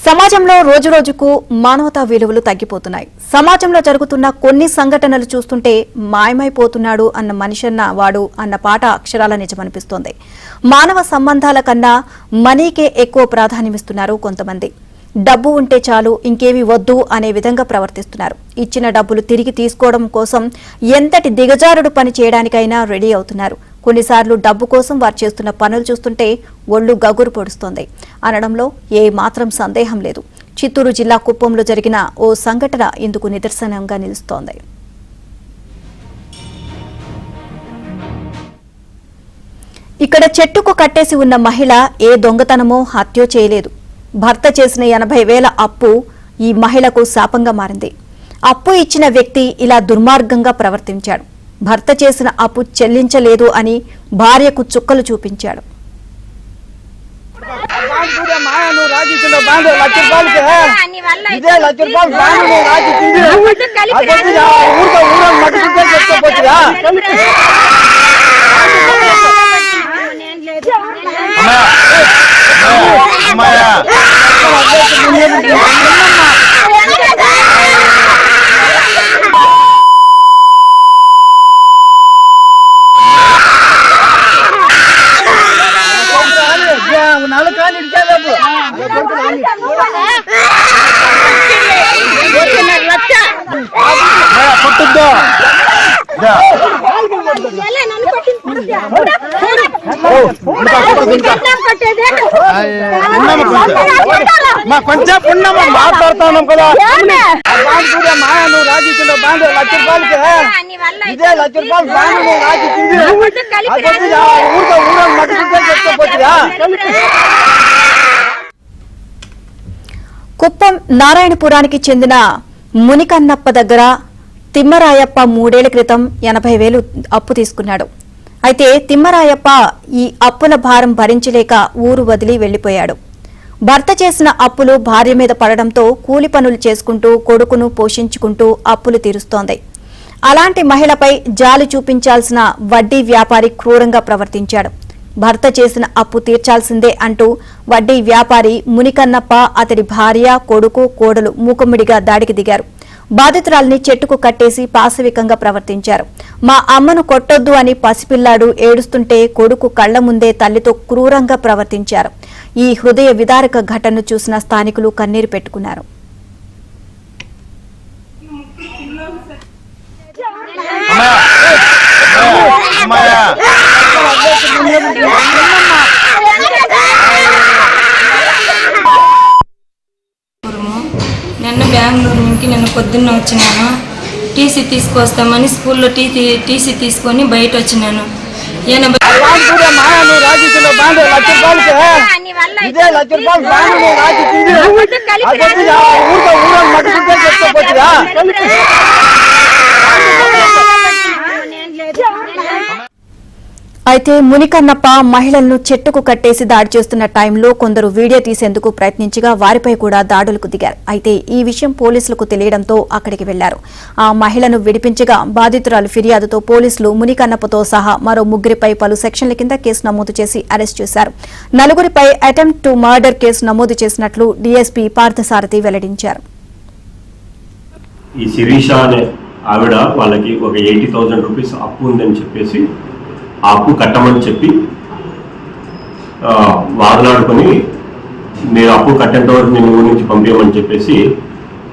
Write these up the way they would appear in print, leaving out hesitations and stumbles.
సమాజంలో రోజురోజుకు మానవతా విలువలు తగ్గిపోతున్నాయి. సమాజంలో జరుగుతున్న కొన్ని సంఘటనలు చూస్తుంటే మాయమైపోతున్నాడు అన్న మనిషన్న వాడు అన్న పాట అక్షరాల నిజమనిపిస్తోంది. మానవ సంబంధాల కన్నా మనీకే ఎక్కువ ప్రాధాన్యమిస్తున్నారు కొంతమంది. డబ్బు ఉంటే చాలు ఇంకేమీ వద్దు అనే విధంగా ప్రవర్తిస్తున్నారు. ఇచ్చిన డబ్బులు తిరిగి తీసుకోవడం కోసం ఎంతటి దిగజారుడు పని చేయడానికైనా రెడీ అవుతున్నారు. కొన్నిసార్లు డబ్బు కోసం వారు చేస్తున్న పనులు చూస్తుంటే ఒళ్ళు గగురు పొడుస్తోంది అనడంలో ఏ మాత్రం సందేహం లేదు. చిత్తూరు జిల్లా కుప్పంలో జరిగిన ఓ సంఘటన ఇందుకు నిదర్శనంగా నిలుస్తోంది. ఇక్కడ చెట్టుకు కట్టేసి ఉన్న మహిళ ఏ దొంగతనమో హత్యో చేయలేదు. భర్త చేసిన 80,000 అప్పు ఈ మహిళకు శాపంగా మారింది. అప్పు ఇచ్చిన వ్యక్తి ఇలా దుర్మార్గంగా ప్రవర్తించాడు. భర్త చేసిన అప్పు చెల్లించలేదు అని భార్యకు చుక్కలు చూపించాడు. కొంచెం పుణ్యమ మాట్లాడుతాను కదా నువ్వు రాజకీయంలో బాండ్ ₹1,00,000 ఇదే ₹1,00,000 బాండ్ నువ్వు రాజకీయ ఊరితో ఊరని మట్టుకుంటే చెప్పుకోవచ్చుగా. కుప్పం నారాయణపురానికి చెందిన మునికన్నప్ప దగ్గర తిమ్మరాయప్ప 3 ఏళ్ల క్రితం 80,000 అప్పు తీసుకున్నాడు. అయితే తిమ్మరాయప్ప ఈ అప్పుల భారం భరించలేక ఊరు వదిలి వెళ్లిపోయాడు. భర్త చేసిన అప్పులు భార్య మీద పడడంతో కూలి పనులు చేసుకుంటూ కొడుకును పోషించుకుంటూ అప్పులు తీరుస్తోంది. అలాంటి మహిళపై జాలి చూపించాల్సిన వడ్డీ వ్యాపారి క్రూరంగా ప్రవర్తించాడు. భర్త చేసిన అప్పు తీర్చాల్సిందే అంటూ వడ్డీ వ్యాపారి మునికన్నప్ప, అతడి భార్య, కొడుకు, కోడలు మూకుమ్మడిగా దాడికి దిగారు. బాధితురాల్ని చెట్టుకు కట్టేసి పాశవికంగా ప్రవర్తించారు. మా అమ్మను కొట్టొద్దు అని పసిపిల్లాడు ఏడుస్తుంటే కొడుకు కళ్ల ముందే తల్లితో క్రూరంగా ప్రవర్తించారు. ఈ హృదయ విదారక ఘటనను చూసిన స్థానికులు కన్నీరు పెట్టుకున్నారు. నిన్న బెంగళూరు నుంచి నిన్న పొద్దున్న వచ్చినాను. టీసీ తీసుకొస్తామని స్కూల్లో టీసీ తీసుకొని బయట వచ్చినాను. రాజకీయంలో బాండ్ ₹1,00,000 ఇదే ₹1,00,000 బాండ్ నువ్వు రాజకీయ ఊరితో ఊరని మట్టుకుంటే చెప్పుకోవచ్చుగా. అయితే మునికన్నప్ప మహిళలను చెట్టుకు కట్టేసి దాడి చేస్తున్న టైంలో కొందరు వీడియో తీసేందుకు ప్రయత్నించగా వారిపై కూడా దాడులకు దిగారు. అయితే ఈ విషయం పోలీసులకు తెలియడంతో అక్కడికి వెళ్లారు. ఆ మహిళను విడిపించగా బాధితురాలు ఫిర్యాదుతో పోలీసులు మునికన్నప్పతో సహా మరో 3 పలు సెక్షన్ల కింద కేసు నమోదు చేసి అరెస్ట్ చేశారు. 4 అటెంప్ట్ టు మర్డర్ కేసు నమోదు చేసినట్లు డీఎస్పీ పార్థసారథి వెల్లడించారు. ఈ శిరీష అనే ఆవిడ వాళ్ళకి ఒక ₹80,000 అప్పు ఉందని చెప్పేసి ఆ అప్పు కట్టమని చెప్పి వాదలాడుకొని మీరు అప్పు కట్టేంత వరకు నేను ఊరి నుంచి పంపించమని చెప్పేసి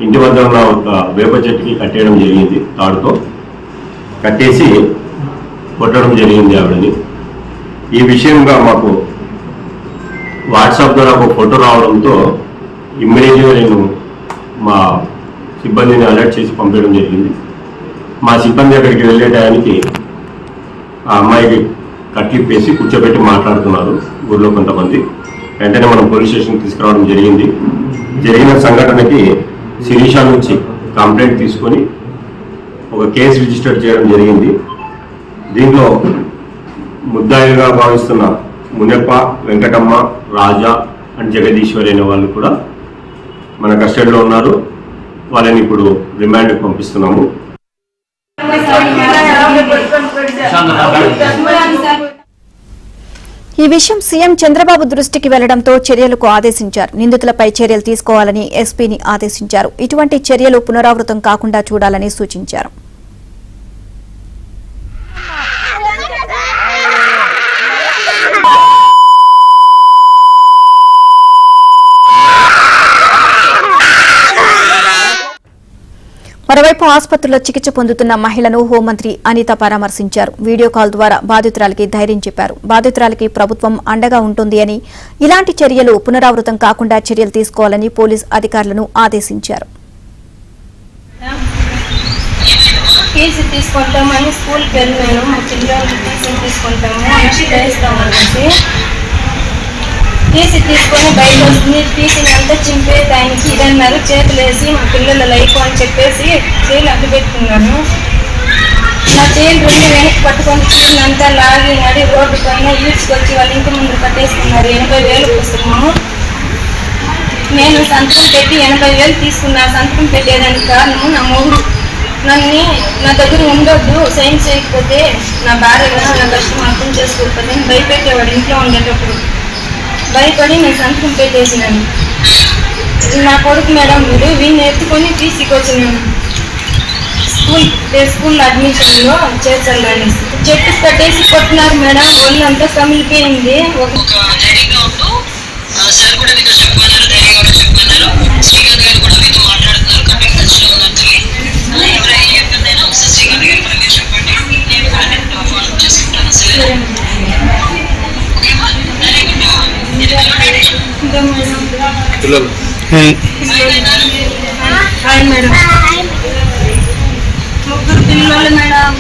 ఇంటి వద్ద ఉన్న ఒక వేప చెట్టుకి కట్టేయడం జరిగింది. తాడుతో కట్టేసి కొట్టడం జరిగింది ఆవిడని. ఈ విషయంగా మాకు వాట్సాప్ ద్వారా ఒక ఫోటో రావడంతో ఇమ్మీడియట్గా నేను మా సిబ్బందిని అలర్ట్ చేసి పంపించడం జరిగింది. మా సిబ్బంది అక్కడికి వెళ్ళే టయానికి ఆ అమ్మాయికి కట్లిప్పేసి కూర్చోబెట్టి మాట్లాడుతున్నారు ఊళ్ళో కొంతమంది. వెంటనే మనం పోలీస్ స్టేషన్కి తీసుకురావడం జరిగింది. జరిగిన సంఘటనకి శిరీష నుంచి కంప్లైంట్ తీసుకొని ఒక కేసు రిజిస్టర్ చేయడం జరిగింది. దీంట్లో ముద్దాయిలుగా భావిస్తున్న మునప్ప, వెంకటమ్మ, రాజా అండ్ జగదీశ్వరి అనే వాళ్ళు కూడా మన కస్టడీలో ఉన్నారు. వాళ్ళని ఇప్పుడు రిమాండ్కి పంపిస్తున్నాము. ఈ విషయం సీఎం చంద్రబాబు దృష్టికి వెళ్లడంతో చర్యలకు ఆదేశించారు. నిందితులపై చర్యలు తీసుకోవాలని ఎస్పీని ఆదేశించారు. ఇటువంటి చర్యలు పునరావృతం కాకుండా చూడాలని సూచించారు. మరోవైపు ఆసుపత్రిలో చికిత్స పొందుతున్న మహిళను హోంమంత్రి అనిత పరామర్శించారు. వీడియో కాల్ ద్వారా బాధితురాలికి ధైర్యం చెప్పారు. బాధితురాలికి ప్రభుత్వం అండగా ఉంటుంది అని, ఇలాంటి చర్యలు పునరావృతం కాకుండా చర్యలు తీసుకోవాలని పోలీస్ అధికారులను ఆదేశించారు. టీసీ తీసుకుంటామని స్కూల్కి వెళ్ళాను. మా పిల్లలకి టీసీ తీసుకుంటాము టీసీ తీసుకొని బయట వస్తుంది. టీసీని అంతా చింపేదానికి ఇదన్నారు. చేతులు వేసి మా పిల్లల లైఫ్ అని చెప్పేసి చేతులు అడ్డు పెట్టుకున్నాను. నా చేతులు రెండు వెనక్కి పట్టుకొని చీరలు అంతా లాగి నడి రోడ్డు పైన ఈడ్చుకొచ్చి వాళ్ళ ఇంటి ముందు కట్టేసుకున్నారు. 80,000 పుస్తకము. నేను సంతకం పెట్టి 80,000 తీసుకున్నా. సంతకం పెట్టేదానికి కారణము నా మొగుడు నన్ను నా దగ్గర ఉండొద్దు, సైన్ చేయకపోతే నా భార్యగా నా కష్టం అర్థం చేసుకోకపోతే భయపెట్టేవాడు. ఇంట్లో ఉండేటప్పుడు భయపడి నేను సంతకం పెట్టేసినాను. నా కొడుకు మేడం వీడు వీడిని ఎత్తుకొని టీసీకి వచ్చినాను. స్కూల్లో అడ్మిషన్లో చేర్చాలని చెట్టు కట్టేసి కొట్టినారు మేడం. ఒళ్ళు అంతా కమిలిపోయింది. Hi madam. ముగ్గురు పిల్లలు మేడం.